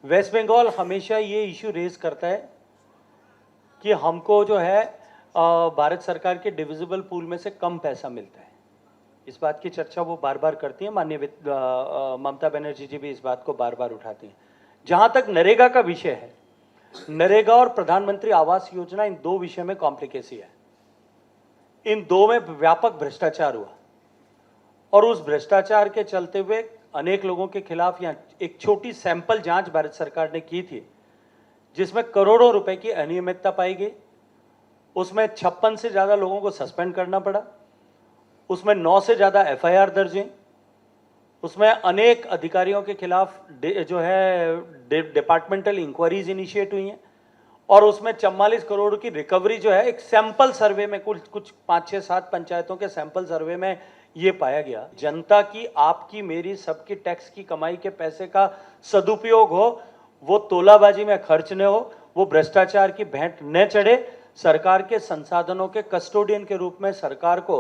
Waste Bengal हमेशा ये issue raise करता है कि हमको जो है भारत सरकार के डिविजिबल पूल में से कम पैसा मिलता है। इस बात की चर्चा वो बार बार करती हैं, माननीय ममता बनर्जी जी भी इस बात को बार बार उठाती हैं। जहाँ तक नरेगा का विषय है, नरेगा और प्रधानमंत्री आवास योजना, इन दो विषय में कॉम्प्लिकेसी है। इन दो में व्यापक भ्रष्टाचार हुआ और उस भ्रष्टाचार के चलते हुए अनेक लोगों के खिलाफ यहाँ एक छोटी सैंपल जांच भारत सरकार ने की थी, जिसमें करोड़ों रुपए की अनियमितता पाई गई। उसमें 56 से ज़्यादा लोगों को सस्पेंड करना पड़ा, उसमें 9 से ज़्यादा एफआईआर दर्ज हैं, उसमें अनेक अधिकारियों के खिलाफ जो है डिपार्टमेंटल इंक्वायरीज इनिशिएट हुई हैं और उसमें 44 करोड़ की रिकवरी जो है एक सैंपल सर्वे में कुछ 5, 6, 7 पंचायतों के सैंपल सर्वे में ये पाया गया। जनता की, आपकी, मेरी, सबकी टैक्स की कमाई के पैसे का सदुपयोग हो, वो तोलाबाजी में खर्च न हो, वो भ्रष्टाचार की भेंट न चढ़े। सरकार के संसाधनों के कस्टोडियन के रूप में सरकार को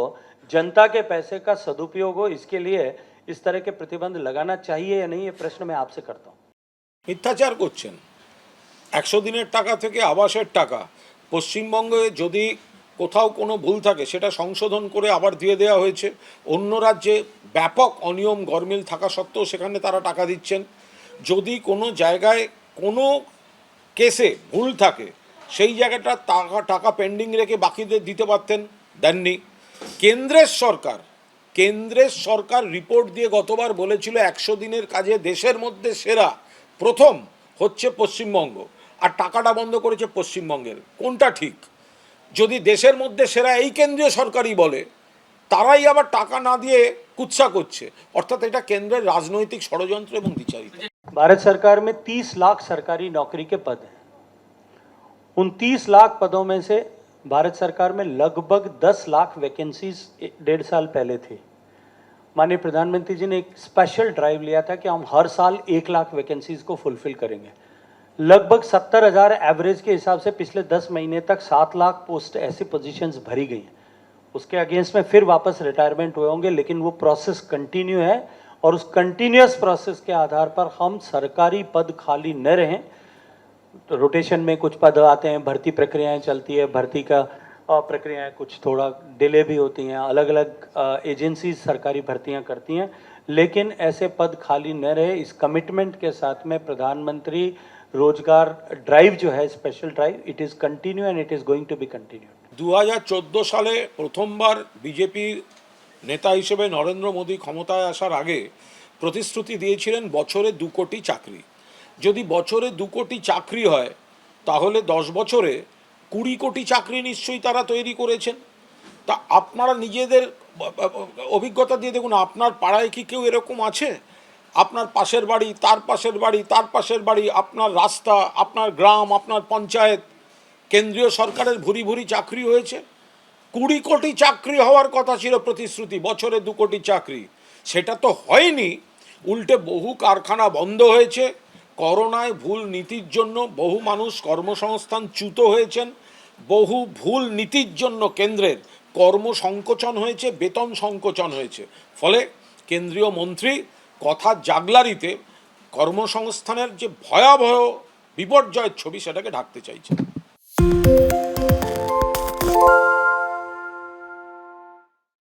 जनता के पैसे का सदुपयोग हो, इसके लिए इस तरह के प्रतिबंध लगाना चाहिए या नहीं, ये प्रश्न मैं आपसे करता हूँ। মিথ্যাচার করছেন। 100 দিনের টাকা থেকে আবাসের টাকা পশ্চিমবঙ্গে যদি কোথাও কোনো ভুল থাকে সেটা সংশোধন করে আবার দিয়ে দেওয়া হয়েছে। অন্য রাজ্যে ব্যাপক অনিয়ম গরমিল থাকা সত্ত্বেও সেখানে তারা টাকা দিচ্ছেন। যদি কোনো জায়গায় কোনো কেসে ভুল থাকে সেই জায়গাটা টাকা পেন্ডিং রেখে বাকিদের দিতে পারতেন, দেননি। কেন্দ্রের সরকার রিপোর্ট দিয়ে গতবার বলেছিল 100 দিনের কাজে দেশের মধ্যে সেরা প্রথম হচ্ছে পশ্চিমবঙ্গ, আর টাকাটা বন্ধ করেছে পশ্চিমবঙ্গের। কোনটা ঠিক? যদি দেশের মধ্যে সেরা এই কেন্দ্রীয় সরকারই বলে, তারাই আবার টাকা না দিয়ে কুৎসা করছে, অর্থাৎ এটা কেন্দ্রের রাজনৈতিক ষড়যন্ত্র এবং দ্বিচারিতা। भारत सरकार में 30 लाख सरकारी नौकरी के पद हैं। उन 30 लाख पदों में से भारत सरकार में लगभग 10 लाख वैकेंसीज 1.5 साल पहले थी। माननीय प्रधानमंत्री जी ने एक स्पेशल ड्राइव लिया था कि हम हर साल 1 लाख वैकेंसीज को फुलफिल करेंगे। लगभग 70,000 एवरेज के हिसाब से पिछले 10 महीने तक 7 लाख पोस्ट ऐसी पोजीशंस भरी गई हैं। उसके अगेंस्ट में फिर वापस रिटायरमेंट हुए होंगे, लेकिन वो प्रोसेस कंटिन्यू है और उस कंटिन्यूअस प्रोसेस के आधार पर हम सरकारी पद खाली न रहें। तो रोटेशन में कुछ पद आते हैं, भर्ती प्रक्रियाएं चलती है, भर्ती का प्रक्रियाएं कुछ थोड़ा डिले भी होती हैं, अलग अलग एजेंसीज सरकारी भर्तियां करती हैं, लेकिन ऐसे पद खाली न रहे, इस कमिटमेंट के साथ में प्रधानमंत्री रोजगार ड्राइव जो है, special drive, it is continue and it is going to be continued. 2014 সালে প্রথমবার বিজেপি নেতা হিসেবে নরেন্দ্র মোদী ক্ষমতায় আসার আগে প্রতিশ্রুতি দিয়েছিলেন বছরে 2 কোটি চাকরি। যদি বছরে 2 কোটি চাকরি হয় তাহলে 10 বছরে 20 কোটি চাকরি নিশ্চয়ই তারা তৈরি করেছেন। তা আপনারা নিজেদের অভিজ্ঞতা দিয়ে দেখুন, আপনার পাড়ায় কি কেউ এরকম আছে? আপনার পাশের বাড়ি, তার পাশের বাড়ি, তার পাশের বাড়ি, আপনার রাস্তা, আপনার গ্রাম, আপনার পঞ্চায়েত, কেন্দ্রীয় সরকারের ভুরি ভুরি চাকরি হয়েছে। 20 কোটি চাকরি হওয়ার কথা ছিল প্রতিশ্রুতি, বছরে 2 কোটি চাকরি, সেটা তো হয়নি। উল্টে বহু কারখানা বন্ধ হয়েছে। করোনায় ভুল নীতির জন্য বহু মানুষ কর্মসংস্থানচ্যুত হয়েছেন। বহু ভুল নীতির জন্য কেন্দ্রের কর্মসংকোচন হয়েছে, বেতন সংকোচন হয়েছে। ফলে কেন্দ্রীয় মন্ত্রী কথা জাগলারিতে কর্মসংস্থানের যে ভয়াবহ বিপর্যয়ের ছবি সেটাকে ঢাকতে চাইছে।